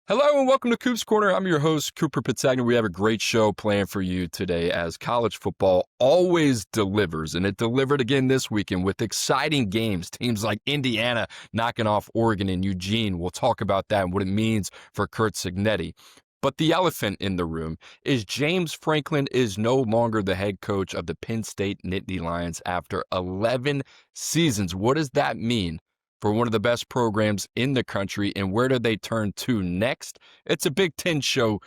Hello and welcome to Coop's Corner. I'm your host, Cooper Petagna. We have a great show planned for you today as college football always delivers, and it delivered again this weekend with exciting games. Teams like Indiana knocking off Oregon and Eugene. We'll talk about that and what it means for Curt Cignetti. But the elephant in the room is James Franklin is no longer the head coach of the Penn State Nittany Lions after 11 seasons. What does that mean for one of the best programs in the country, and where do they turn to next? It's a Big Ten show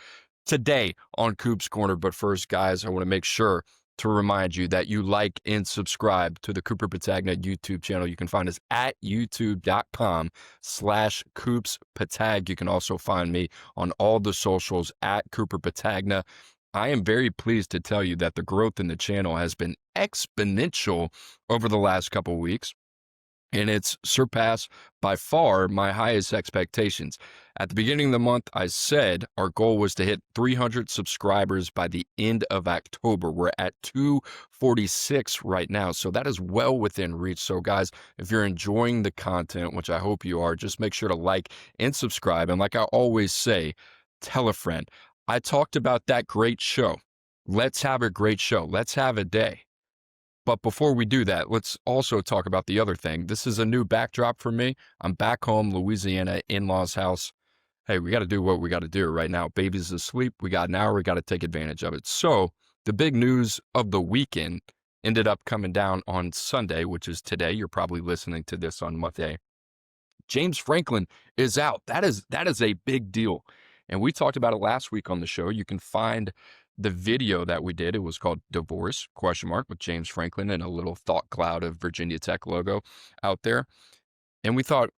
today on Coop's Corner. But first, guys, I want to make sure to remind you that you like and subscribe to the Cooper Petagna YouTube channel. You can find us at youtube.com/CoopsPetag. You can also find me on all the socials at Cooper Petagna. I am very pleased to tell you that the growth in the channel has been exponential over the last couple of weeks, and it's surpassed by far my highest expectations. At the beginning of the month, I said our goal was to hit 300 subscribers by the end of October. We're at 246 right now, so that is well within reach. So guys, if you're enjoying the content, which I hope you are, just make sure to like and subscribe. And like I always say, tell a friend. I talked about that great show. Let's have a great show. Let's have a day. But before we do that, let's also talk about the other thing. This is a new backdrop for me. I'm back home, Louisiana, in-laws house. Hey, we got to do what we got to do right now. Baby's asleep. We got an hour. We got to take advantage of it. So the big news of the weekend ended up coming down on Sunday, which is today. You're probably listening to this on Monday. James Franklin is out. That is a big deal. And we talked about it last week on the show. You can find the video that we did. It was called Divorce, ? With James Franklin and a little thought cloud of Virginia Tech logo out there. And we thought,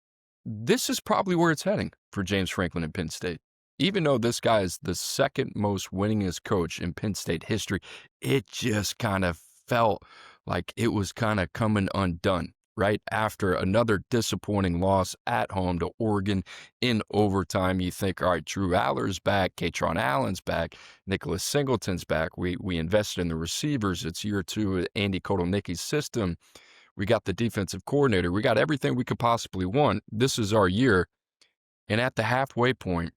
this is probably where it's heading for James Franklin and Penn State. Even though this guy is the second most winningest coach in Penn State history, it just kind of felt like it was kind of coming undone right after another disappointing loss at home to Oregon in overtime. You think, all right, Drew Aller's back, Katron Allen's back, Nicholas Singleton's back. We invested in the receivers. It's year two of Andy Kotelnicki's system. We got the defensive coordinator. We got everything we could possibly want. This is our year. And at the halfway point,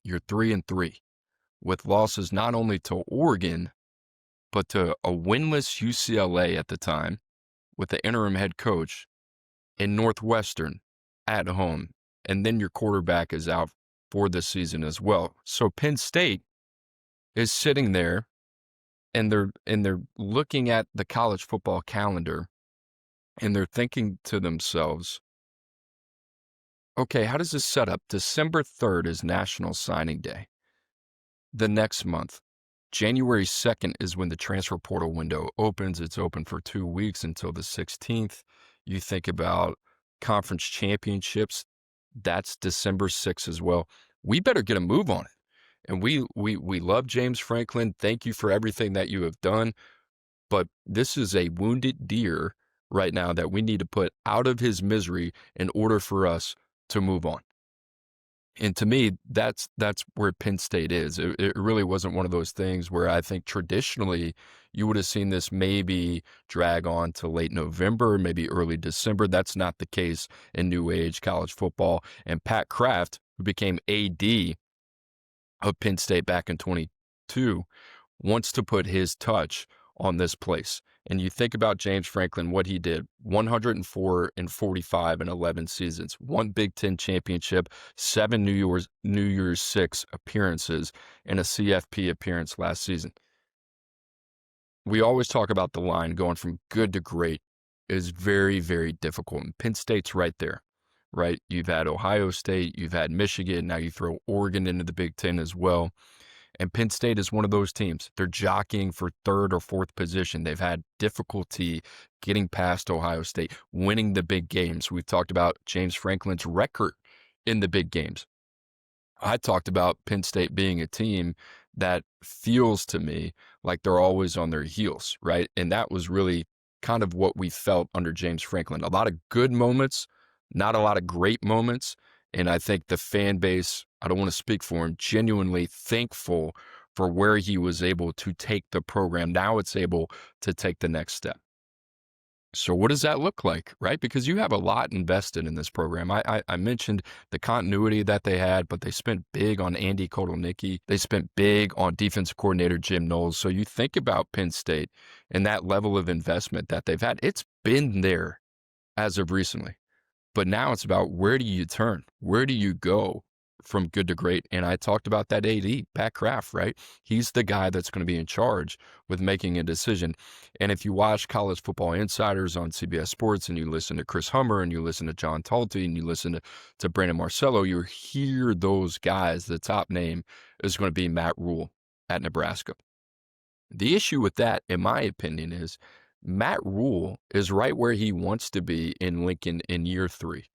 you're 3-3 with losses not only to Oregon, but to a winless UCLA at the time, with the interim head coach, in Northwestern at home. And then your quarterback is out for the season as well. So Penn State is sitting there and they're looking at the college football calendar and they're thinking to themselves, okay, how does this set up? December 3rd is National Signing Day. The next month, January 2nd is when the transfer portal window opens. It's open for 2 weeks until the 16th. You think about conference championships, that's December 6th as well. We better get a move on it. And we love James Franklin. Thank you for everything that you have done. But this is a wounded deer right now that we need to put out of his misery in order for us to move on. And to me, that's where Penn State is. It really wasn't one of those things where I think traditionally you would have seen this maybe drag on to late November, maybe early December. That's not the case in new age college football. And Pat Kraft, who became AD of Penn State back in 22, wants to put his touch on this place. And you think about James Franklin, what he did: 104-45 in 11 seasons, 1 Big Ten championship, 7 New Year's 6 appearances, and a CFP appearance last season. We always talk about the line going from good to great is very, very difficult. And Penn State's right there, right? You've had Ohio State, you've had Michigan, now you throw Oregon into the Big Ten as well. And Penn State is one of those teams. They're jockeying for 3rd or 4th position. They've had difficulty getting past Ohio State, winning the big games. We've talked about James Franklin's record in the big games. I talked about Penn State being a team that feels to me like they're always on their heels, right? And that was really kind of what we felt under James Franklin. A lot of good moments, not a lot of great moments. And I think the fan base, I don't want to speak for him, genuinely thankful for where he was able to take the program. Now it's able to take the next step. So what does that look like, right? Because you have a lot invested in this program. I mentioned the continuity that they had, but they spent big on Andy Kotelnicki. They spent big on defensive coordinator Jim Knowles. So you think about Penn State and that level of investment that they've had. It's been there as of recently. But now it's about where do you turn? Where do you go from good to great? And I talked about that AD, Pat Kraft, right? He's the guy that's going to be in charge with making a decision. And if you watch College Football Insiders on CBS Sports and you listen to Chris Hummer and you listen to John Talty and you listen to Brandon Marcello, you hear those guys. The top name is going to be Matt Rule at Nebraska. The issue with that, in my opinion, is Matt Rule is right where he wants to be in Lincoln in year 3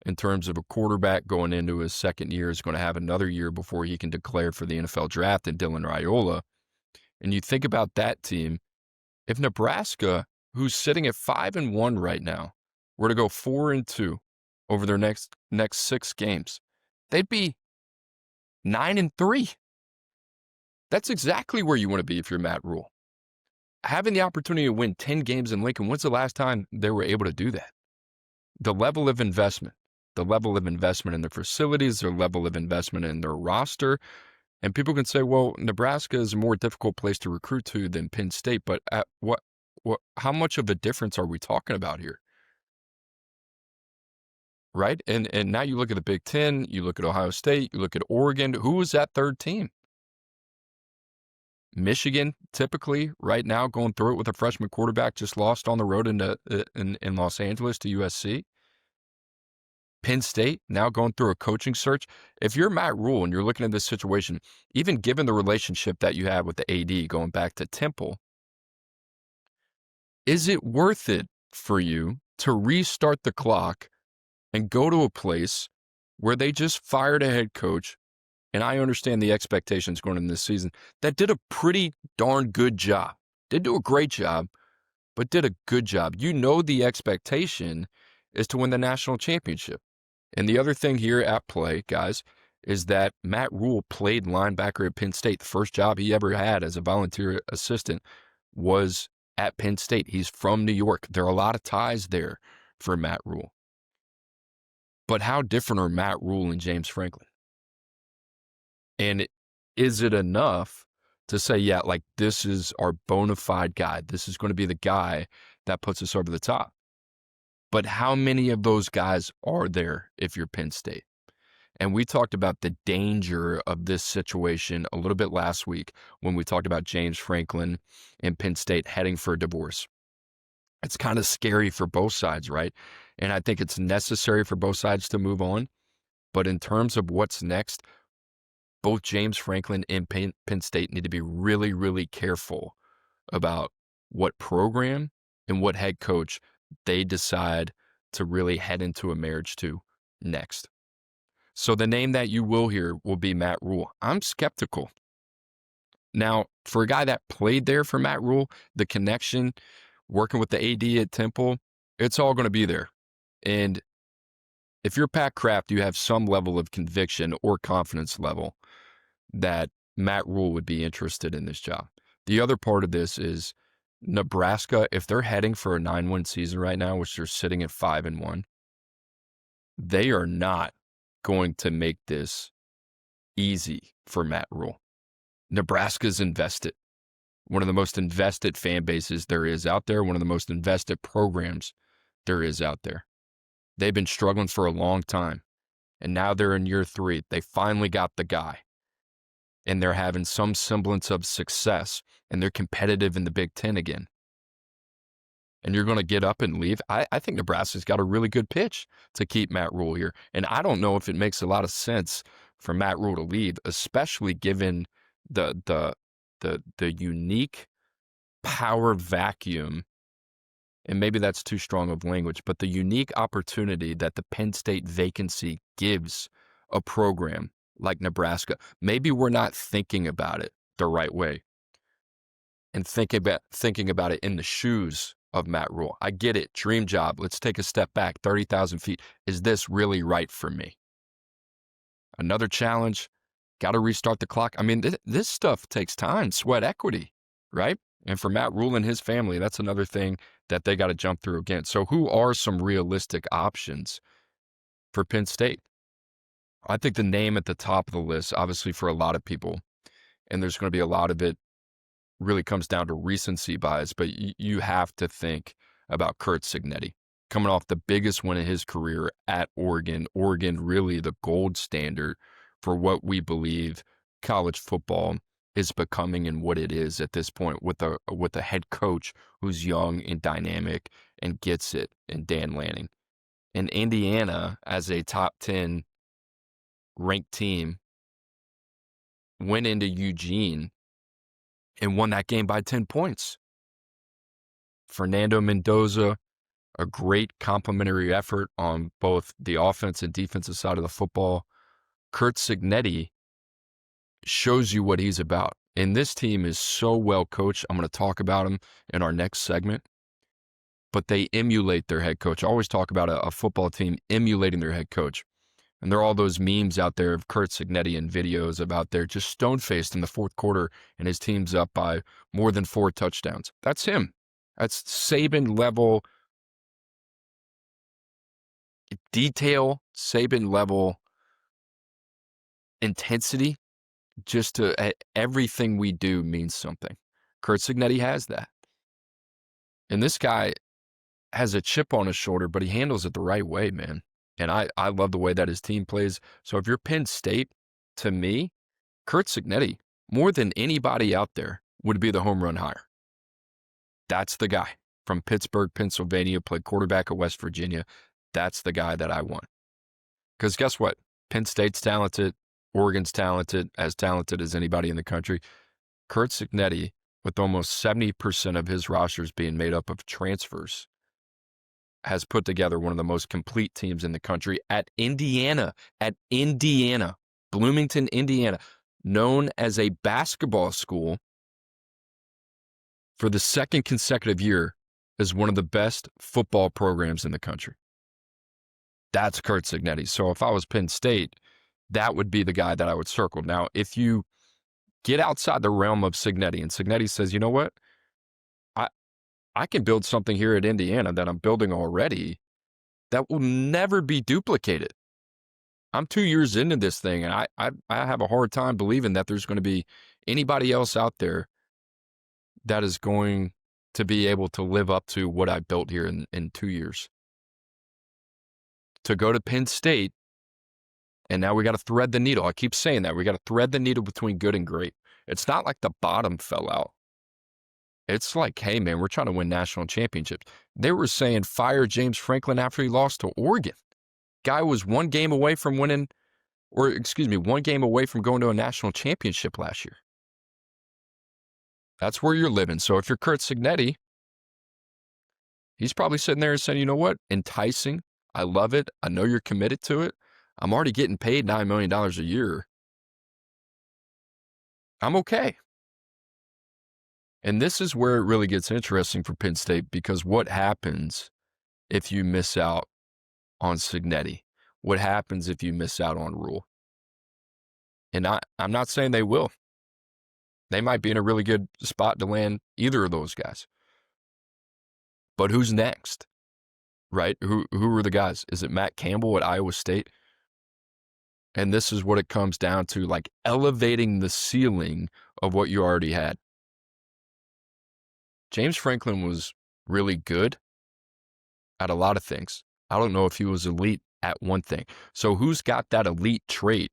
in terms of a quarterback going into his second year is going to have another year before he can declare for the NFL draft and Dylan Raiola. And you think about that team, if Nebraska, who's sitting at 5-1 right now, were to go 4-2 over their next 6 games, they'd be 9-3. That's exactly where you want to be if you're Matt Rule. Having the opportunity to win 10 games in Lincoln, when's the last time they were able to do that? The level of investment in their facilities, their level of investment in their roster. And people can say, well, Nebraska is a more difficult place to recruit to than Penn State. But at how much of a difference are we talking about here? Right? And now you look at the Big Ten, you look at Ohio State, you look at Oregon. Who is that third team? Michigan, typically, right now, going through it with a freshman quarterback, just lost on the road in Los Angeles to USC. Penn State, now going through a coaching search. If you're Matt Rule and you're looking at this situation, even given the relationship that you have with the AD going back to Temple, is it worth it for you to restart the clock and go to a place where they just fired a head coach, and I understand the expectations going into this season, that did a pretty darn good job. Didn't do a great job, but did a good job. You know the expectation is to win the national championship. And the other thing here at play, guys, is that Matt Rule played linebacker at Penn State. The first job he ever had as a volunteer assistant was at Penn State. He's from New York. There are a lot of ties there for Matt Rule. But how different are Matt Rule and James Franklin? And is it enough to say, yeah, like this is our bona fide guy. This is going to be the guy that puts us over the top. But how many of those guys are there if you're Penn State? And we talked about the danger of this situation a little bit last week when we talked about James Franklin and Penn State heading for a divorce. It's kind of scary for both sides, right? And I think it's necessary for both sides to move on. But in terms of what's next, both James Franklin and Penn State need to be really, really careful about what program and what head coach they decide to really head into a marriage to next. So the name that you will hear will be Matt Rule. I'm skeptical. Now, for a guy that played there for Matt Rule, the connection, working with the AD at Temple, it's all going to be there. And if you're Pat Kraft, you have some level of conviction or confidence level that Matt Rule would be interested in this job. The other part of this is Nebraska, if they're heading for a 9-win season right now, which they're sitting at 5-1, they are not going to make this easy for Matt Rule. Nebraska's invested. One of the most invested fan bases there is out there, one of the most invested programs there is out there. They've been struggling for a long time, and now they're in year 3. They finally got the guy, and they're having some semblance of success, and they're competitive in the Big Ten again. And you're going to get up and leave. I think Nebraska's got a really good pitch to keep Matt Rule here. And I don't know if it makes a lot of sense for Matt Rule to leave, especially given the unique power vacuum, and maybe that's too strong of language, but the unique opportunity that the Penn State vacancy gives a program like Nebraska. Maybe we're not thinking about it the right way and thinking about it in the shoes of Matt Rule. I get it. Dream job. Let's take a step back. 30,000 feet. Is this really right for me? Another challenge. Got to restart the clock. I mean, this stuff takes time, sweat equity, right? And for Matt Rule and his family, that's another thing that they got to jump through again. So who are some realistic options for Penn State? I think the name at the top of the list, obviously for a lot of people, and there's going to be a lot of it really comes down to recency bias, but you have to think about Curt Cignetti coming off the biggest win of his career at Oregon. Oregon really the gold standard for what we believe college football is becoming and what it is at this point with a head coach who's young and dynamic and gets it in Dan Lanning. And Indiana, as a top 10 ranked team, went into Eugene and won that game by 10 points. Fernando Mendoza, a great complementary effort on both the offense and defensive side of the football. Curt Cignetti shows you what he's about. And this team is so well coached. I'm going to talk about him in our next segment. But they emulate their head coach. I always talk about a football team emulating their head coach. And there are all those memes out there of Curt Cignetti and videos about they're just stone-faced in the fourth quarter and his team's up by more than 4 touchdowns. That's him. That's Saban-level detail, Saban-level intensity. Just to everything we do means something. Curt Cignetti has that. And this guy has a chip on his shoulder, but he handles it the right way, man. And I love the way that his team plays. So if you're Penn State, to me, Curt Cignetti, more than anybody out there, would be the home run hire. That's the guy from Pittsburgh, Pennsylvania, played quarterback at West Virginia. That's the guy that I want. Because guess what? Penn State's talented. Oregon's talented as anybody in the country. Curt Cignetti, with almost 70% of his rosters being made up of transfers, has put together one of the most complete teams in the country at Indiana, Bloomington, Indiana, known as a basketball school for the second consecutive year as one of the best football programs in the country. That's Curt Cignetti. So if I was Penn State, that would be the guy that I would circle. Now, if you get outside the realm of Cignetti and Cignetti says, you know what, I can build something here at Indiana that I'm building already that will never be duplicated. I'm 2 years into this thing, and I have a hard time believing that there's going to be anybody else out there that is going to be able to live up to what I built here in 2 years. To go to Penn State, and now we got to thread the needle. I keep saying that. We got to thread the needle between good and great. It's not like the bottom fell out. It's like, hey, man, we're trying to win national championships. They were saying fire James Franklin after he lost to Oregon. Guy was 1 game away from winning, 1 game away from going to a national championship last year. That's where you're living. So if you're Curt Cignetti, he's probably sitting there and saying, you know what? Enticing. I love it. I know you're committed to it. I'm already getting paid $9 million a year. I'm okay. And this is where it really gets interesting for Penn State, because what happens if you miss out on Cignetti? What happens if you miss out on Rule? And I'm not saying they will. They might be in a really good spot to land either of those guys. But who's next? Right? Who are the guys? Is it Matt Campbell at Iowa State? And this is what it comes down to, like elevating the ceiling of what you already had. James Franklin was really good at a lot of things. I don't know if he was elite at one thing. So who's got that elite trait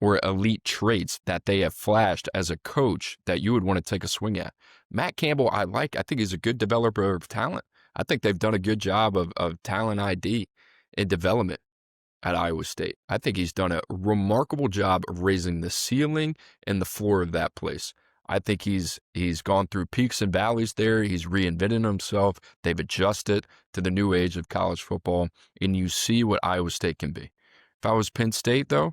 or elite traits that they have flashed as a coach that you would want to take a swing at? Matt Campbell, I think he's a good developer of talent. I think they've done a good job of talent ID and development at Iowa State. I think he's done a remarkable job of raising the ceiling and the floor of that place. I think he's gone through peaks and valleys there. He's reinvented himself. They've adjusted to the new age of college football, and you see what Iowa State can be. If I was Penn State, though,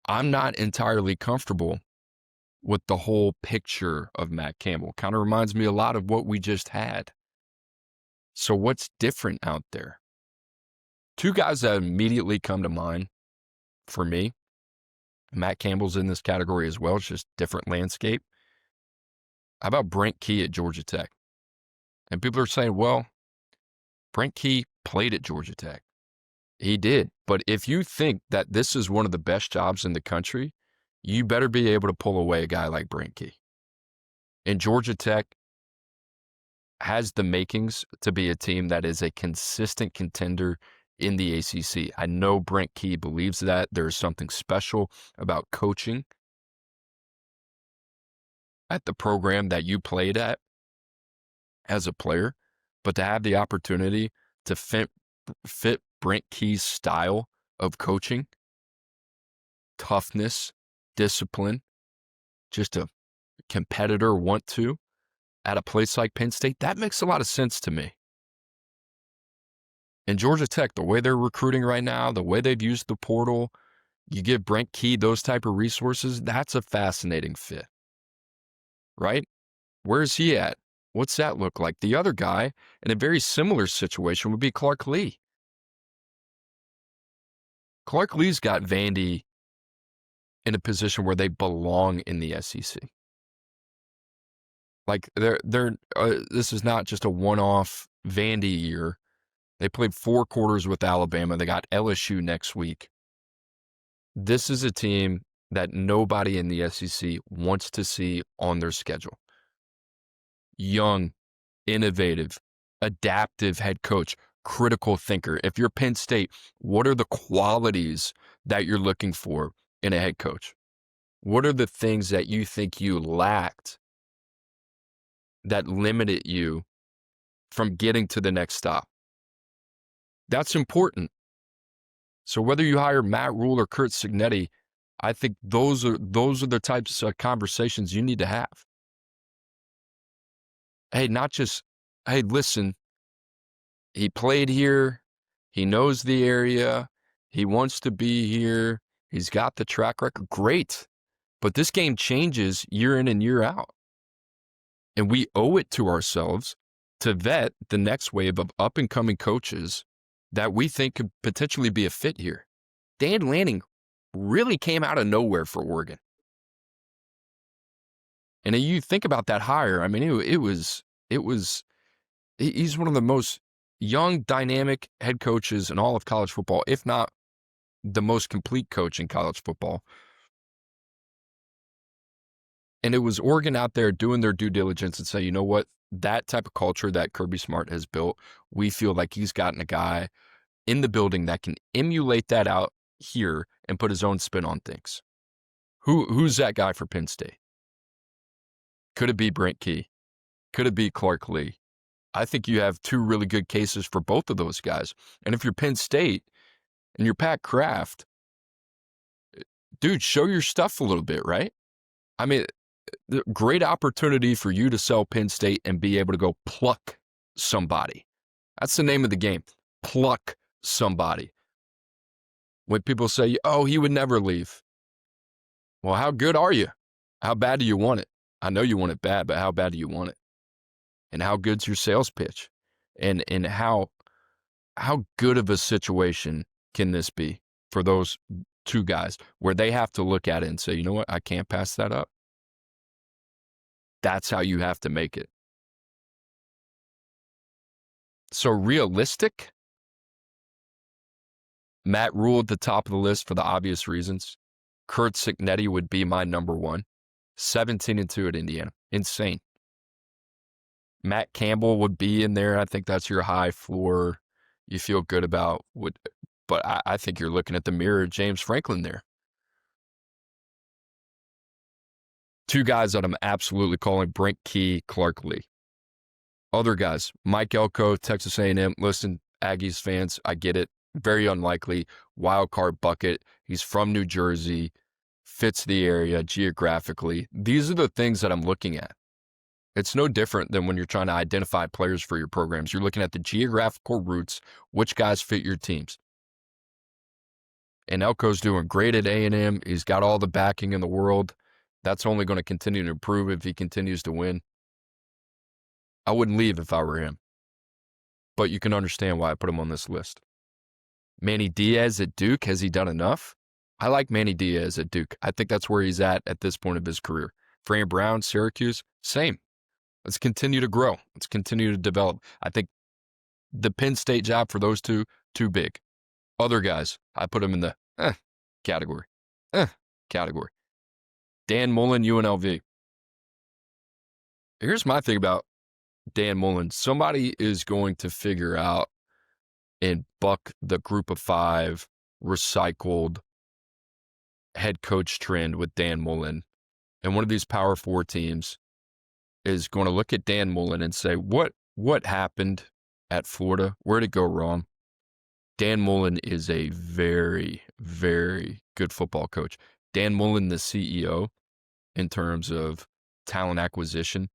I'm not entirely comfortable with the whole picture of Matt Campbell. Kind of reminds me a lot of what we just had. So what's different out there? 2 guys that immediately come to mind for me, Matt Campbell's in this category as well. It's just different landscape. How about Brent Key at Georgia Tech? And people are saying, well, Brent Key played at Georgia Tech. He did. But if you think that this is one of the best jobs in the country, you better be able to pull away a guy like Brent Key. And Georgia Tech has the makings to be a team that is a consistent contender in the ACC. I know Brent Key believes that. There's something special about coaching at the program that you played at as a player, but to have the opportunity to fit Brent Key's style of coaching, toughness, discipline, just a competitor want to, at a place like Penn State, that makes a lot of sense to me. And Georgia Tech, the way they're recruiting right now, the way they've used the portal, you give Brent Key those type of resources, that's a fascinating fit, right? Where's he at? What's that look like? The other guy in a very similar situation would be Clark Lee. Clark Lee's got Vandy in a position where they belong in the SEC. Like this is not just a one-off Vandy year. They played 4 quarters with Alabama. They got LSU next week. This is a team that nobody in the SEC wants to see on their schedule. Young, innovative, adaptive head coach, critical thinker. If you're Penn State, what are the qualities that you're looking for in a head coach? What are the things that you think you lacked that limited you from getting to the next stop? That's important. So whether you hire Matt Rule or Curt Cignetti, I think those are the types of conversations you need to have. Hey, not just, hey, listen, he played here, he knows the area, he wants to be here, he's got the track record. Great. But this game changes year in and year out. And we owe it to ourselves to vet the next wave of up-and-coming coaches that we think could potentially be a fit here. Dan Lanning really came out of nowhere for Oregon. And you think about that hire, I mean, he's one of the most young, dynamic head coaches in all of college football, if not the most complete coach in college football. And it was Oregon out there doing their due diligence and say, you know what, that type of culture that Kirby Smart has built, we feel like he's gotten a guy in the building that can emulate that out here and put his own spin on things. Who's that guy for Penn State? Could it be Brent Key? Could it be Clark Lee? I think you have 2 really good cases for both of those guys. And if you're Penn State and you're Pat Kraft, dude, show your stuff a little bit, right? I mean, great opportunity for you to sell Penn State and be able to go pluck somebody. That's the name of the game. Pluck somebody. When people say, oh, he would never leave. Well, how good are you? How bad do you want it? I know you want it bad, but how bad do you want it? And how good's your sales pitch? And how good of a situation can this be for those 2 guys where they have to look at it and say, you know what, I can't pass that up. That's how you have to make it. So realistic, Matt Rule at the top of the list for the obvious reasons. Curt Cignetti would be my number 1. 17-2 at Indiana. Insane. Matt Campbell would be in there. I think that's your high floor you feel good about. But I think you're looking at the mirror of James Franklin there. 2 guys that I'm absolutely calling: Brent Key, Clark Lee. Other guys, Mike Elko, Texas A&M. Listen, Aggies fans, I get it. Very unlikely. Wild card bucket. He's from New Jersey. Fits the area geographically. These are the things that I'm looking at. It's no different than when you're trying to identify players for your programs. You're looking at the geographical roots, which guys fit your teams. And Elko's doing great at A&M. He's got all the backing in the world. That's only going to continue to improve if he continues to win. I wouldn't leave if I were him. But you can understand why I put him on this list. Manny Diaz at Duke, has he done enough? I like Manny Diaz at Duke. I think that's where he's at this point of his career. Fran Brown, Syracuse, same. Let's continue to grow. Let's continue to develop. I think the Penn State job for those two, too big. Other guys, I put them in the category. Category. Dan Mullen, UNLV. Here's my thing about Dan Mullen. Somebody is going to figure out and buck the group of five recycled head coach trend with Dan Mullen. And one of these Power Four teams is going to look at Dan Mullen and say, what happened at Florida? Where did it go wrong? Dan Mullen is a very, very good football coach. Dan Mullen, the CEO, in terms of talent acquisition,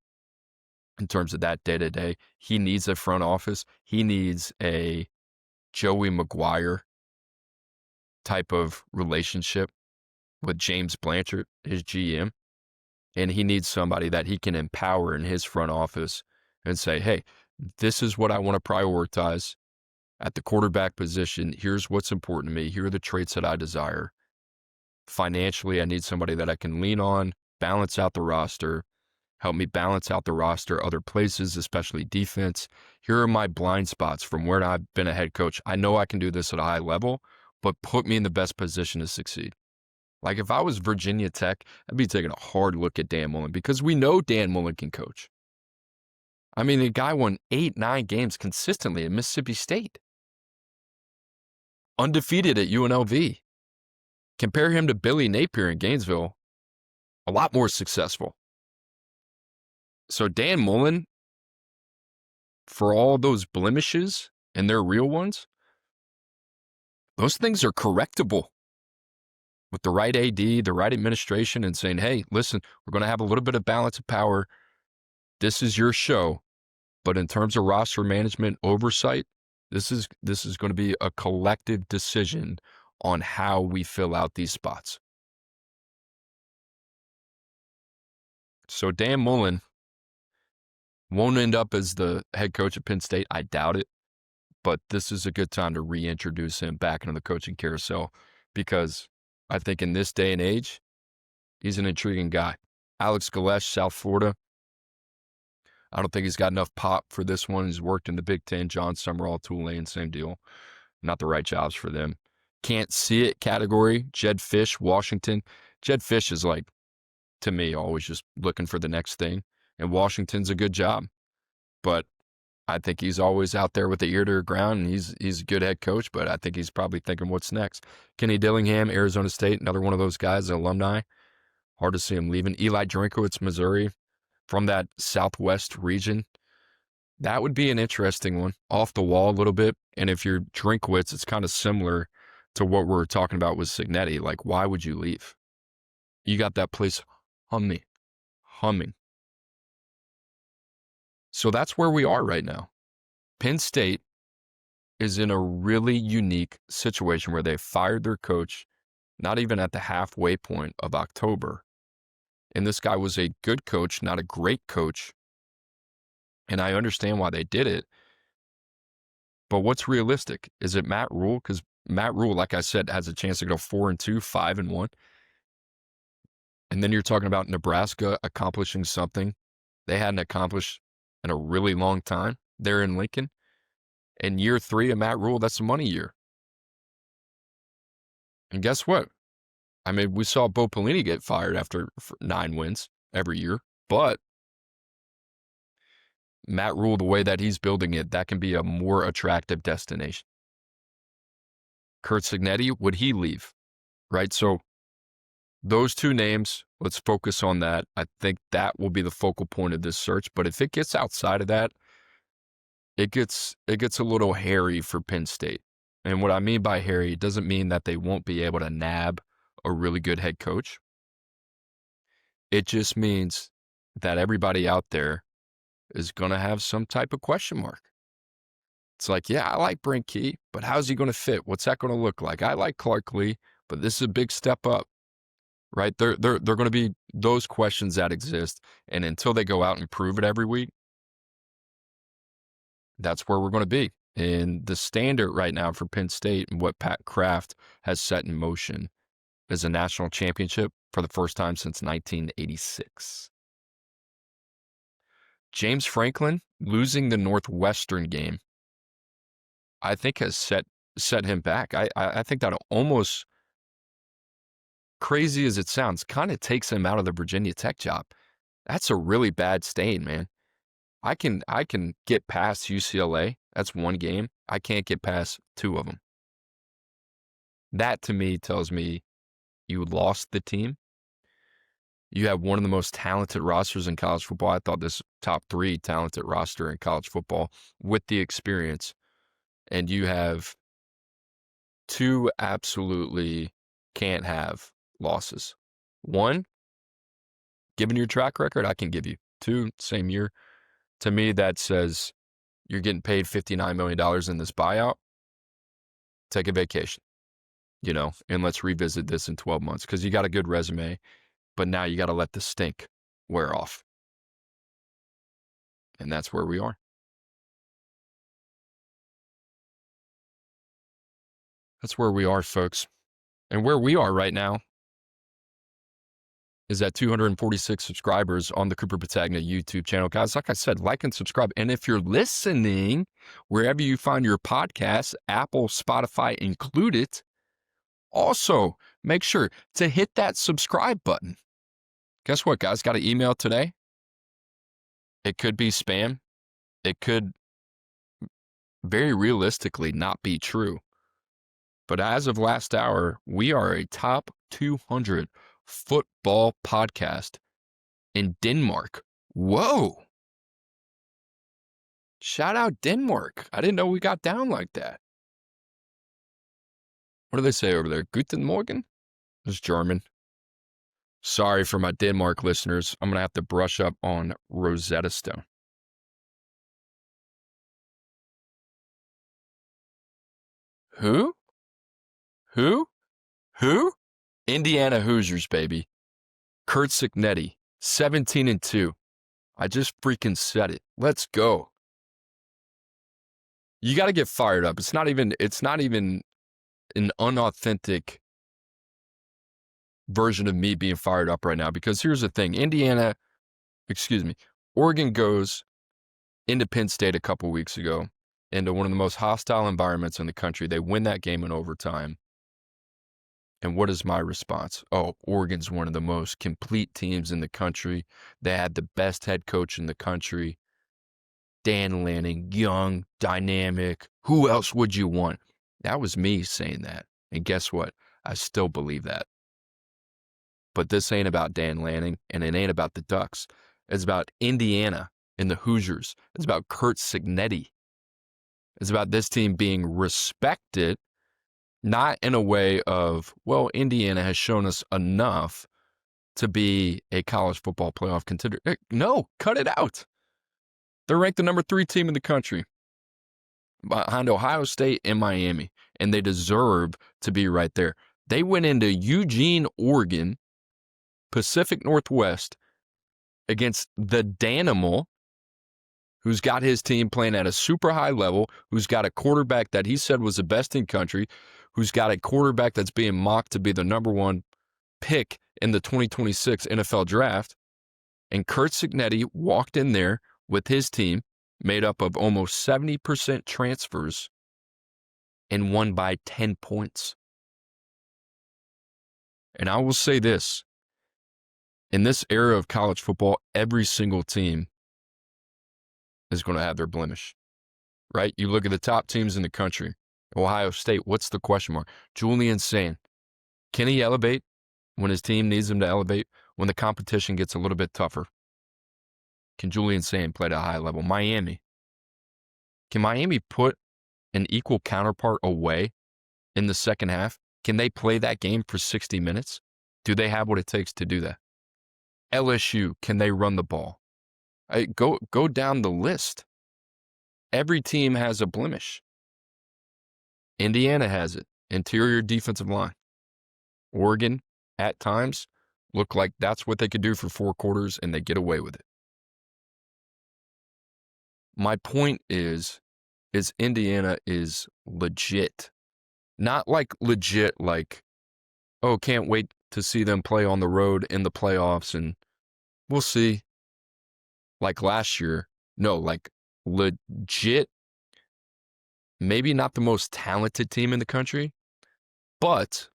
in terms of that day-to-day, he needs a front office. He needs a Joey Maguire type of relationship with James Blanchard, his GM. And he needs somebody that he can empower in his front office and say, hey, this is what I want to prioritize at the quarterback position. Here's what's important to me. Here are the traits that I desire. Financially, I need somebody that I can lean on, balance out the roster, help me balance out the roster other places, especially defense. Here are my blind spots from where I've been a head coach. I know I can do this at a high level, but put me in the best position to succeed. Like if I was Virginia Tech, I'd be taking a hard look at Dan Mullen because we know Dan Mullen can coach. I mean, the guy won 8-9 games consistently at Mississippi State. Undefeated at UNLV. Compare him to Billy Napier in Gainesville, a lot more successful. So Dan Mullen, for all those blemishes, and they're real ones, those things are correctable with the right AD, the right administration, and saying, hey, listen, we're going to have a little bit of balance of power. This is your show. But in terms of roster management oversight, this is going to be a collective decision on how we fill out these spots. So Dan Mullen won't end up as the head coach at Penn State. I doubt it. But this is a good time to reintroduce him back into the coaching carousel because I think in this day and age, he's an intriguing guy. Alex Galesh, South Florida. I don't think he's got enough pop for this one. He's worked in the Big Ten. John Summerall, Tulane, same deal. Not the right jobs for them. Can't see it category. Jed Fish, Washington. Jed Fish is like, to me, always just looking for the next thing. And Washington's a good job. But I think he's always out there with the ear to the ground, and he's a good head coach, but I think he's probably thinking what's next. Kenny Dillingham, Arizona State, another one of those guys, an alumni. Hard to see him leaving. Eli Drinkowitz, Missouri, from that Southwest region. That would be an interesting one. Off the wall a little bit. And if you're Drinkowitz, it's kind of similar to what we're talking about with Cignetti. Like, why would you leave? You got that place humming. So that's where we are right now. Penn State is in a really unique situation where they fired their coach not even at the halfway point of October. And this guy was a good coach, not a great coach. And I understand why they did it. But what's realistic? Is it Matt Rule? Because Matt Rule, like I said, has a chance to go 4-2, 5-1. And then you're talking about Nebraska accomplishing something they hadn't accomplished in a really long time there in Lincoln. And year 3 of Matt Rule, that's a money year. And guess what? I mean, we saw Bo Pelini get fired after 9 wins every year. But Matt Rule, the way that he's building it, that can be a more attractive destination. Curt Cignetti, would he leave? Right? So those two names, let's focus on that. I think that will be the focal point of this search. But if it gets outside of that, it gets a little hairy for Penn State. And what I mean by hairy, it doesn't mean that they won't be able to nab a really good head coach. It just means that everybody out there is going to have some type of question mark. It's like, yeah, I like Brent Key, but how's he going to fit? What's that going to look like? I like Clark Lee, but this is a big step up, right? They're going to be those questions that exist. And until they go out and prove it every week, that's where we're going to be. And the standard right now for Penn State and what Pat Kraft has set in motion is a national championship for the first time since 1986. James Franklin losing the Northwestern game, I think has set him back. I think that almost, crazy as it sounds, kind of takes him out of the Virginia Tech job. That's a really bad stain, man. I can get past UCLA. That's one game. I can't get past two of them. That to me tells me you lost the team. You have one of the most talented rosters in college football. I thought this top 3 talented roster in college football with the experience. And you have 2 absolutely can't have losses. 1, given your track record, I can give you. 2, same year. To me, that says you're getting paid $59 million in this buyout. Take a vacation, and let's revisit this in 12 months because you got a good resume, but now you got to let the stink wear off. And that's where we are. That's where we are, folks. And where we are right now is at 246 subscribers on the Cooper Petagna YouTube channel. Guys, like I said, like and subscribe. And if you're listening, wherever you find your podcasts, Apple, Spotify included, also make sure to hit that subscribe button. Guess what, guys? Got an email today. It could be spam. It could very realistically not be true. But as of last hour, we are a top 200 football podcast in Denmark. Whoa. Shout out Denmark. I didn't know we got down like that. What do they say over there? Guten Morgen? It's German. Sorry for my Denmark listeners. I'm going to have to brush up on Rosetta Stone. Who? Indiana Hoosiers, baby. Curt Cignetti, 17-2. I just freaking said it. Let's go. You got to get fired up. It's not even an unauthentic version of me being fired up right now, because here's the thing. Oregon goes into Penn State a couple weeks ago into one of the most hostile environments in the country. They win that game in overtime. And what is my response? Oh, Oregon's one of the most complete teams in the country. They had the best head coach in the country. Dan Lanning, young, dynamic. Who else would you want? That was me saying that. And guess what? I still believe that. But this ain't about Dan Lanning, and it ain't about the Ducks. It's about Indiana and the Hoosiers. It's about Curt Cignetti. It's about this team being respected, not in a way of, well, Indiana has shown us enough to be a college football playoff contender. No, cut it out. They're ranked the number 3 team in the country behind Ohio State and Miami, and they deserve to be right there. They went into Eugene, Oregon, Pacific Northwest, against the Danimal, who's got his team playing at a super high level, who's got a quarterback that he said was the best in country, who's got a quarterback that's being mocked to be the number 1 pick in the 2026 NFL draft. And Curt Cignetti walked in there with his team made up of almost 70% transfers and won by 10 points. And I will say this, in this era of college football, every single team is going to have their blemish, right? You look at the top teams in the country. Ohio State, what's the question mark? Julian Sain, can he elevate when his team needs him to elevate, when the competition gets a little bit tougher? Can Julian Sain play at a high level? Miami, can Miami put an equal counterpart away in the second half? Can they play that game for 60 minutes? Do they have what it takes to do that? LSU, can they run the ball? Go down the list. Every team has a blemish. Indiana has it. Interior defensive line. Oregon, at times, look like that's what they could do for 4 quarters, and they get away with it. My point is Indiana is legit. Not like legit like, oh, can't wait to see them play on the road in the playoffs, and we'll see. like last year. No, like legit, maybe not the most talented team in the country, but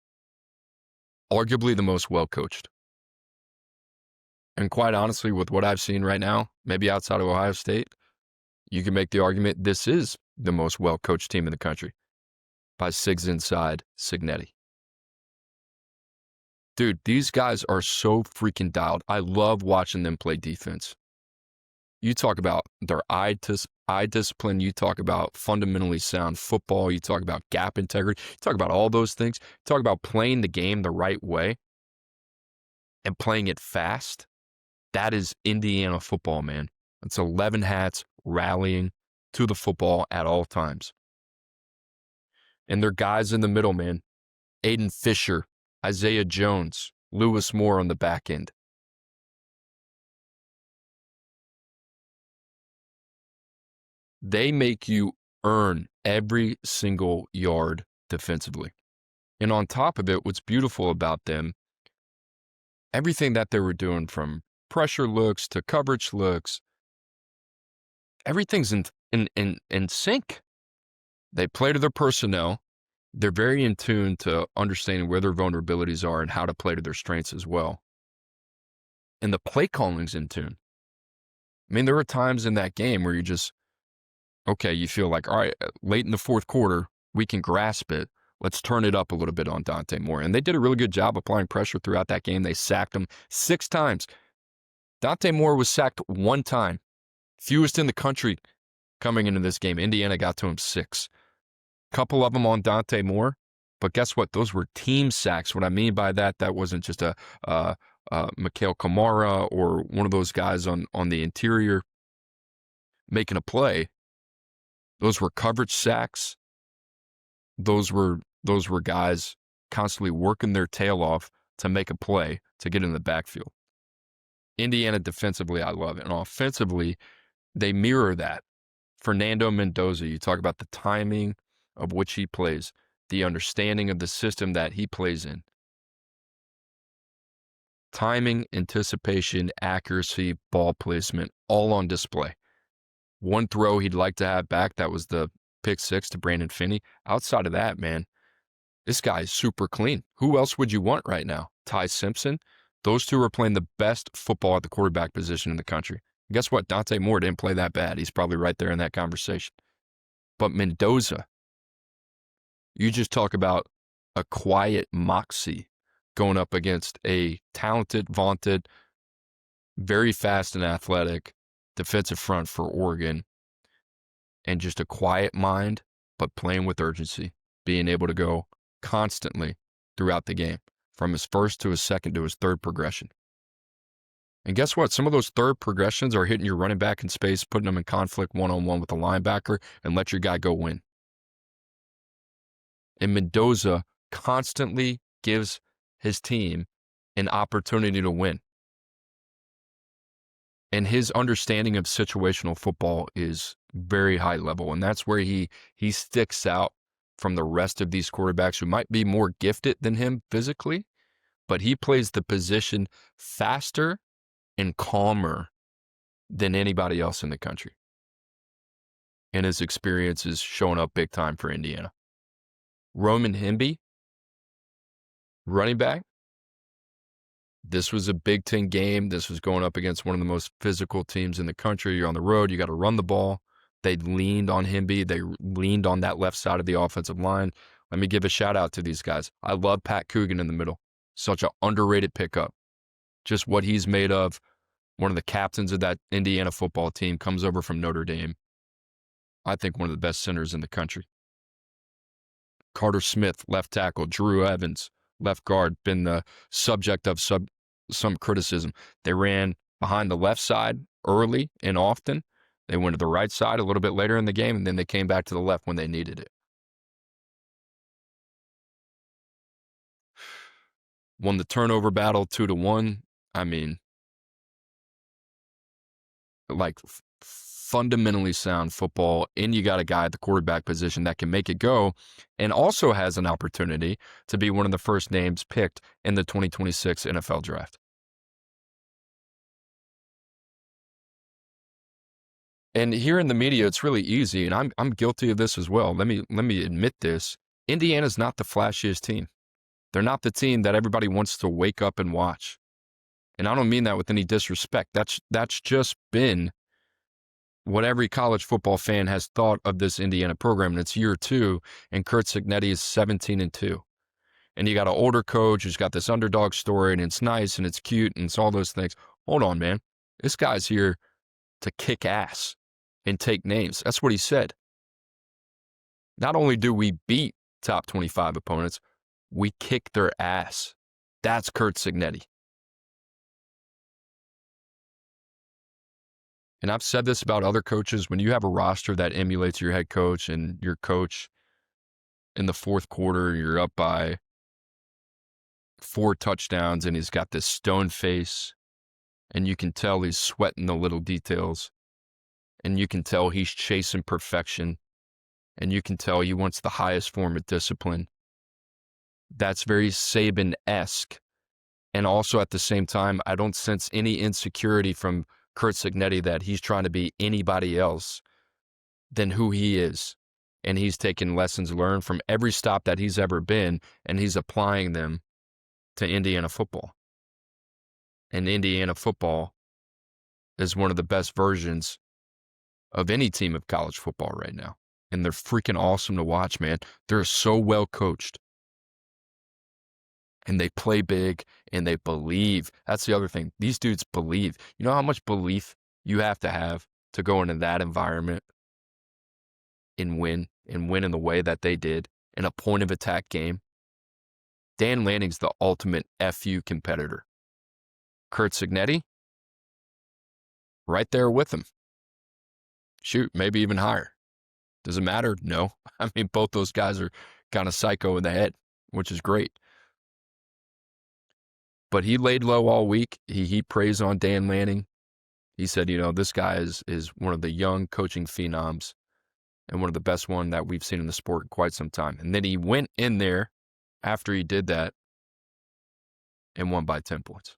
arguably the most well-coached. And quite honestly, with what I've seen right now, maybe outside of Ohio State, you can make the argument this is the most well-coached team in the country by Sigs inside Cignetti. Dude, these guys are so freaking dialed. I love watching them play defense. You talk about their eye discipline. You talk about fundamentally sound football. You talk about gap integrity. You talk about all those things. You talk about playing the game the right way and playing it fast. That is Indiana football, man. It's 11 hats rallying to the football at all times. And they're guys in the middle, man. Aiden Fisher, Isaiah Jones, Lewis Moore on the back end. They make you earn every single yard defensively. And on top of it, what's beautiful about them, everything that they were doing from pressure looks to coverage looks, everything's in sync. They play to their personnel. They're very in tune to understanding where their vulnerabilities are and how to play to their strengths as well. And the play calling's in tune. I mean, there were times in that game where you just, okay, you feel like, all right, late in the fourth quarter, we can grasp it. Let's turn it up a little bit on Dante Moore. And they did a really good job applying pressure throughout that game. They sacked him 6 times. Dante Moore was sacked 1 time. Fewest in the country coming into this game. Indiana got to him 6. Couple of them on Dante Moore. But guess what? Those were team sacks. What I mean by that, that wasn't just a Mikhail Kamara or one of those guys on the interior making a play. Those were coverage sacks. Those were guys constantly working their tail off to make a play to get in the backfield. Indiana defensively, I love it. And offensively, they mirror that. Fernando Mendoza, you talk about the timing of which he plays, the understanding of the system that he plays in. Timing, anticipation, accuracy, ball placement, all on display. One throw he'd like to have back, that was the pick 6 to Brandon Finney. Outside of that, man, this guy is super clean. Who else would you want right now? Ty Simpson? Those two are playing the best football at the quarterback position in the country. And guess what? Dante Moore didn't play that bad. He's probably right there in that conversation. But Mendoza, you just talk about a quiet moxie going up against a talented, vaunted, very fast and athletic defensive front for Oregon, and just a quiet mind, but playing with urgency, being able to go constantly throughout the game, from his first to his second to his third progression. And guess what? Some of those third progressions are hitting your running back in space, putting them in conflict one-on-one with the linebacker, and let your guy go win. And Mendoza constantly gives his team an opportunity to win. And his understanding of situational football is very high level. And that's where he sticks out from the rest of these quarterbacks who might be more gifted than him physically, but he plays the position faster and calmer than anybody else in the country. And his experience is showing up big time for Indiana. Roman Hemby, running back. This was a Big Ten game. This was going up against one of the most physical teams in the country. You're on the road. You got to run the ball. They leaned on Hemby. They leaned on that left side of the offensive line. Let me give a shout out to these guys. I love Pat Coogan in the middle. Such an underrated pickup. Just what he's made of. One of the captains of that Indiana football team, comes over from Notre Dame. I think one of the best centers in the country. Carter Smith, left tackle. Drew Evans, left guard, been the subject of some criticism. They ran behind the left side early and often. They went to the right side a little bit later in the game, and then they came back to the left when they needed it. Won the turnover battle 2-1. I mean, like fundamentally sound football, and you got a guy at the quarterback position that can make it go and also has an opportunity to be one of the first names picked in the 2026 NFL draft. And here in the media, it's really easy, and I'm guilty of this as well. Let me admit this. Indiana's not the flashiest team. They're not the team that everybody wants to wake up and watch. And I don't mean that with any disrespect. That's just been what every college football fan has thought of this Indiana program. And it's year 2, and Curt Cignetti is 17-2. And you got an older coach who's got this underdog story, and it's nice and it's cute and it's all those things. Hold on, man. This guy's here to kick ass and take names. That's what he said. Not only do we beat top 25 opponents, we kick their ass. That's Curt Cignetti. And I've said this about other coaches. When you have a roster that emulates your head coach, and your coach in the fourth quarter, you're up by 4 touchdowns and he's got this stone face, and you can tell he's sweating the little details, and you can tell he's chasing perfection, and you can tell he wants the highest form of discipline. That's very Saban-esque. And also at the same time, I don't sense any insecurity from Curt Cignetti that he's trying to be anybody else than who he is. And he's taking lessons learned from every stop that he's ever been, and he's applying them to Indiana football. And Indiana football is one of the best versions of any team of college football right now. And they're freaking awesome to watch, man. They're so well coached. And they play big, and they believe. That's the other thing. These dudes believe. You know how much belief you have to go into that environment and win in the way that they did in a point of attack game? Dan Lanning's the ultimate FU competitor. Curt Cignetti, right there with him. Shoot, maybe even higher. Does it matter? No. I mean, both those guys are kind of psycho in the head, which is great. But he laid low all week. He praised on Dan Lanning. He said, this guy is one of the young coaching phenoms and one of the best one that we've seen in the sport in quite some time. And then he went in there after he did that and won by 10 points.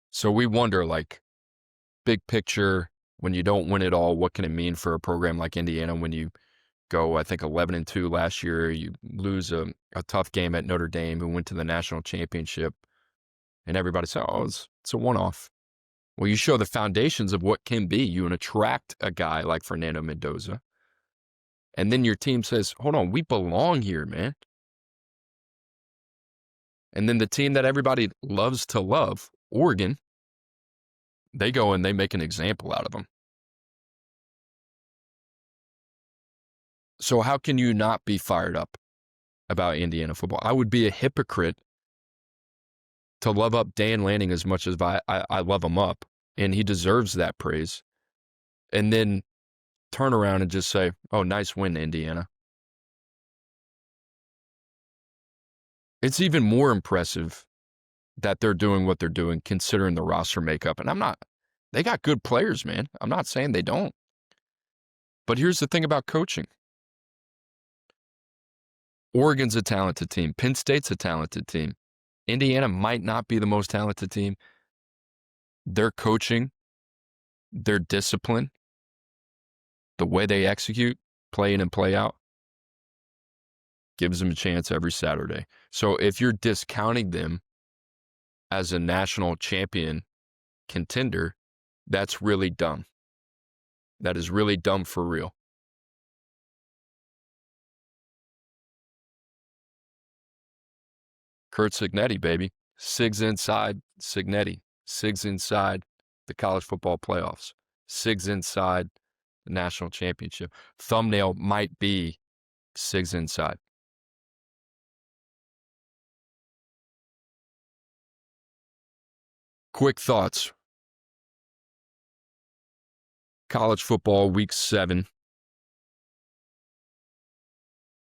So we wonder, big picture, when you don't win it all, what can it mean for a program like Indiana when you go, I think, 11-2 last year? You lose a tough game at Notre Dame, who went to the national championship, and everybody said, it's a one-off. Well, you show the foundations of what can be. You attract a guy like Fernando Mendoza, and then your team says, hold on, we belong here, man. And then the team that everybody loves to love, Oregon, they go and they make an example out of them. So how can you not be fired up about Indiana football? I would be a hypocrite to love up Dan Lanning as much as I love him up, and he deserves that praise, and then turn around and just say, oh, nice win, Indiana. It's even more impressive that they're doing what they're doing, considering the roster makeup. And they got good players, man. I'm not saying they don't. But here's the thing about coaching. Oregon's a talented team. Penn State's a talented team. Indiana might not be the most talented team. Their coaching, their discipline, the way they execute, play in and play out, gives them a chance every Saturday. So if you're discounting them as a national champion contender, that's really dumb. That is really dumb for real. Curt Cignetti, baby. Sigs inside Cignetti. Sigs inside the college football playoffs. Sigs inside the national championship. Thumbnail might be Sigs inside. Quick thoughts. College football, week 7.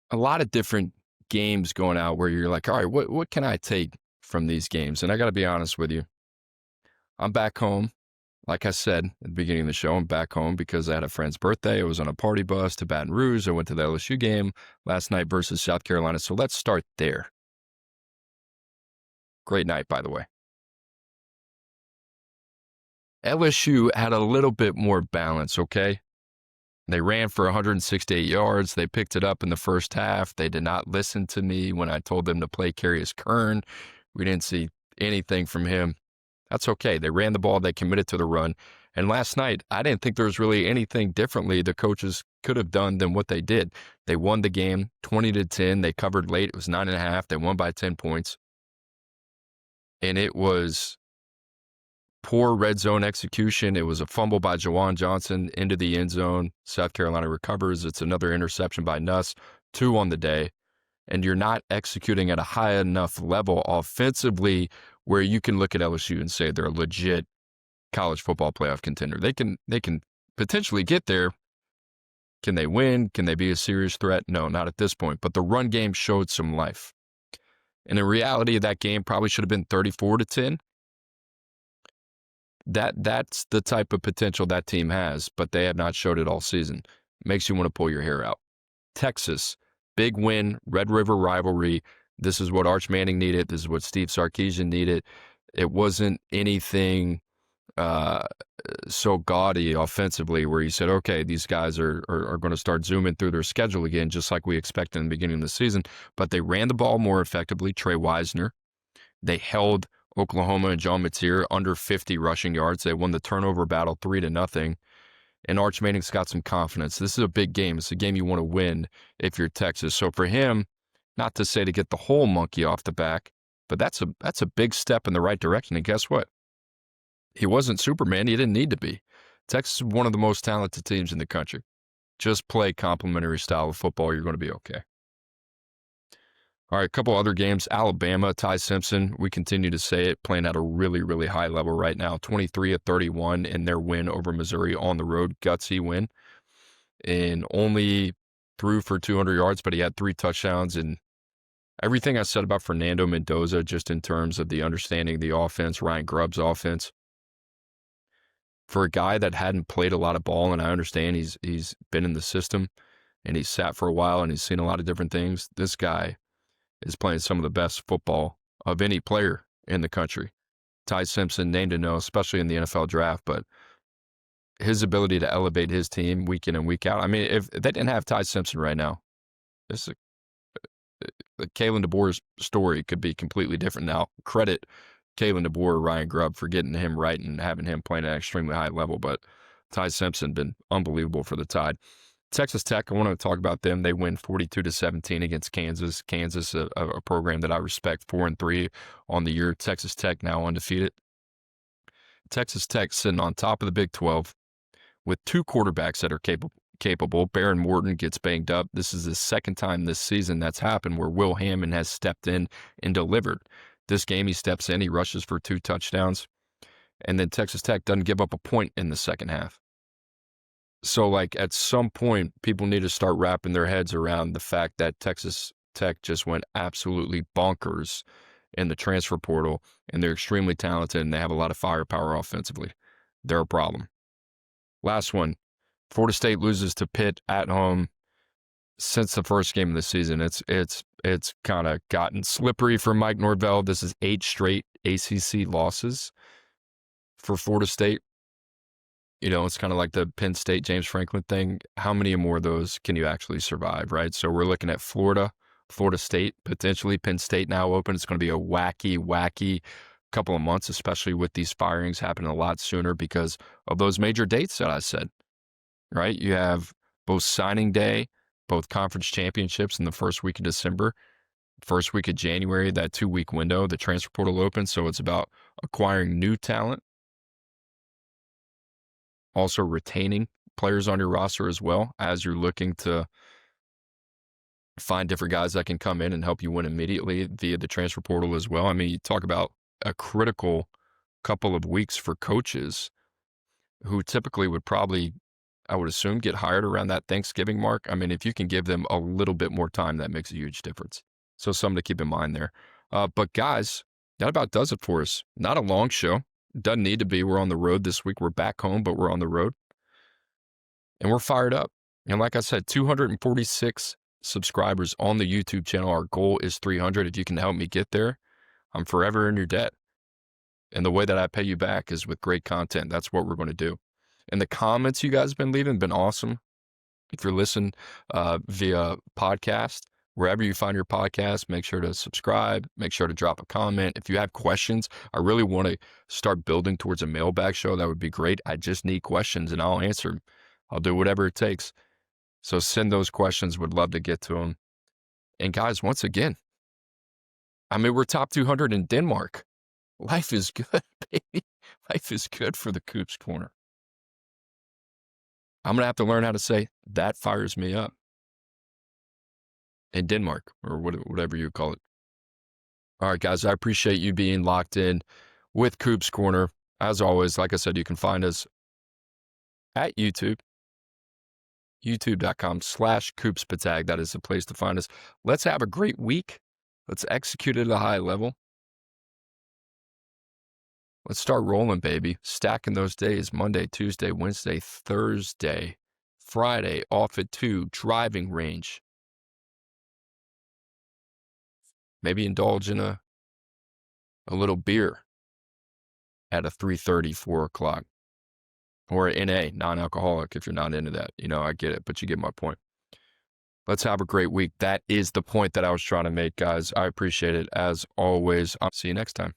A lot of different games going out where you're like, all right, what can I take from these games? And I got to be honest with you. I'm back home. Like I said at the beginning of the show, I'm back home because I had a friend's birthday. I was on a party bus to Baton Rouge. I went to the LSU game last night versus South Carolina. So let's start there. Great night, by the way. LSU had a little bit more balance, okay? They ran for 168 yards. They picked it up in the first half. They did not listen to me when I told them to play Carius Kern. We didn't see anything from him. That's okay. They ran the ball. They committed to the run. And last night, I didn't think there was really anything differently the coaches could have done than what they did. They won the game 20-10. They covered late. It was 9.5. They won by 10 points. And it was poor red zone execution. It was a fumble by Jawan Johnson into the end zone. South Carolina recovers. It's another interception by Nuss, 2 on the day. And you're not executing at a high enough level offensively where you can look at LSU and say they're a legit college football playoff contender. They can potentially get there. Can they win? Can they be a serious threat? No, not at this point. But the run game showed some life. And in reality, that game probably should have been 34-10. That's the type of potential that team has, but they have not showed it all season. Makes you want to pull your hair out. Texas, big win, Red River rivalry. This is what Arch Manning needed. This is what Steve Sarkisian needed. It wasn't anything so gaudy offensively where you said, okay, these guys are going to start zooming through their schedule again, just like we expected in the beginning of the season. But they ran the ball more effectively. Trey Wisner. They held Oklahoma and John Mateer under 50 rushing yards. They won the turnover battle 3-0. And Arch Manning's got some confidence. This is a big game. It's a game you want to win if you're Texas. So for him, not to say to get the whole monkey off the back, but that's a big step in the right direction. And guess what? He wasn't Superman. He didn't need to be. Texas is one of the most talented teams in the country. Just play complementary style of football. You're going to be okay. All right, a couple other games. Alabama, Ty Simpson, we continue to say it, playing at a really, really high level right now. 23-31 in their win over Missouri on the road. Gutsy win. And only threw for 200 yards, but he had 3 touchdowns. And everything I said about Fernando Mendoza, just in terms of the understanding the offense, Ryan Grubb's offense, for a guy that hadn't played a lot of ball, and I understand he's been in the system and he's sat for a while and he's seen a lot of different things, this guy is playing some of the best football of any player in the country. Ty Simpson, name to know, especially in the NFL draft, but his ability to elevate his team week in and week out. I mean, if they didn't have Ty Simpson right now, this is Kalen DeBoer's story could be completely different now. Credit Kalen DeBoer, Ryan Grubb for getting him right and having him playing at an extremely high level, but Ty Simpson been unbelievable for the Tide. Texas Tech, I want to talk about them. They win 42-17 against Kansas. Kansas, a program that I respect, 4-3 on the year. Texas Tech now undefeated. Texas Tech sitting on top of the Big 12 with 2 quarterbacks that are capable. Baron Morton gets banged up. This is the second time this season that's happened where Will Hammond has stepped in and delivered. This game, he steps in, he rushes for 2 touchdowns, and then Texas Tech doesn't give up a point in the second half. So, like, at some point, people need to start wrapping their heads around the fact that Texas Tech just went absolutely bonkers in the transfer portal, and they're extremely talented, and they have a lot of firepower offensively. They're a problem. Last one, Florida State loses to Pitt at home. Since the first game of the season, it's kind of gotten slippery for Mike Norvell. This is 8 straight ACC losses for Florida State. You know, it's kind of like the Penn State, James Franklin thing. How many more of those can you actually survive, right? So we're looking at Florida State, potentially Penn State now open. It's going to be a wacky couple of months, especially with these firings happening a lot sooner because of those major dates that I said, right? You have both signing day, both conference championships in the first week of December, first week of January, that 2-week window, the transfer portal opens. So it's about acquiring new talent. Also retaining players on your roster as well as you're looking to find different guys that can come in and help you win immediately via the transfer portal as well. I mean, you talk about a critical couple of weeks for coaches who typically would probably, I would assume, get hired around that Thanksgiving mark. I mean, if you can give them a little bit more time, that makes a huge difference. So something to keep in mind there. But guys, that about does it for us. Not a long show. Doesn't need to be. We're on the road this week. We're back home, but we're on the road. And we're fired up. And like I said, 246 subscribers on the YouTube channel. Our goal is 300. If you can help me get there, I'm forever in your debt. And the way that I pay you back is with great content. That's what we're going to do. And the comments you guys have been leaving have been awesome. If you're listening via podcast, wherever you find your podcast, make sure to subscribe, make sure to drop a comment. If you have questions, I really want to start building towards a mailbag show. That would be great. I just need questions and I'll answer them. I'll do whatever it takes. So send those questions. Would love to get to them. And guys, once again, I mean, we're top 200 in Denmark. Life is good, baby. Life is good for the Coop's Corner. I'm going to have to learn how to say, that fires me up. In Denmark, or whatever you call it. All right, guys, I appreciate you being locked in with Coop's Corner. As always, like I said, you can find us at YouTube, youtube.com/CoopsPetag. That is the place to find us. Let's have a great week. Let's execute at a high level. Let's start rolling, baby. Stacking those days, Monday, Tuesday, Wednesday, Thursday, Friday, off at 2, driving range. Maybe indulge in a little beer at a 3:30, 4 o'clock. Or an NA, non-alcoholic, if you're not into that. You know, I get it, but you get my point. Let's have a great week. That is the point that I was trying to make, guys. I appreciate it, as always. I'll see you next time.